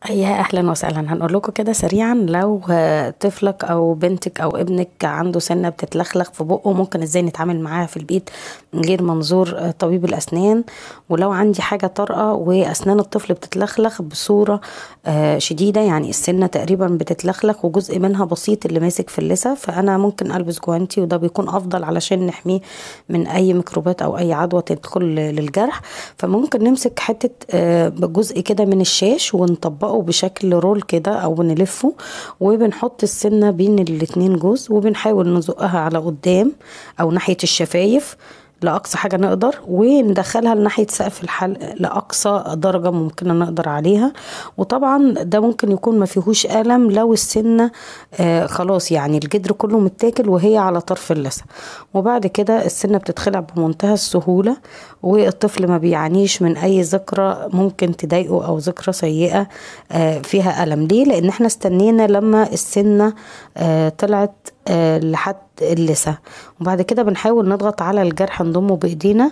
يا اهلا وسهلا. هنقول لكم كده سريعا، لو طفلك او بنتك او ابنك عنده سنه بتتلخلخ في بقه، ممكن ازاي نتعامل معاها في البيت من غير منظور طبيب الاسنان. ولو عندي حاجه طارئه واسنان الطفل بتتلخلخ بصوره شديده، يعني السنه تقريبا بتتلخلخ وجزء منها بسيط اللي ماسك في اللثه، فانا ممكن البس جوانتي، وده بيكون افضل علشان نحميه من اي ميكروبات او اي عدوى تدخل للجرح. فممكن نمسك حته جزء كده من الشاش ونطبقه بشكل رول كده او نلفه، وبنحط السنة بين الاتنين جوز، وبنحاول نزقها على قدام او ناحية الشفايف لأقصى حاجة نقدر، وندخلها لناحية سقف الحلق لأقصى درجة ممكن نقدر عليها. وطبعا ده ممكن يكون ما فيهوش ألم لو السنة خلاص، يعني الجدر كله متاكل وهي على طرف اللثة. وبعد كده السنة بتتخلع بمنتهى السهولة، والطفل ما بيعانيش من أي ذكرى ممكن تضايقه أو ذكرى سيئة فيها ألم. ليه؟ لأن احنا استنينا لما السنة طلعت لحد اللثة، وبعد كده بنحاول نضغط على الجرح، نضمه بإيدينا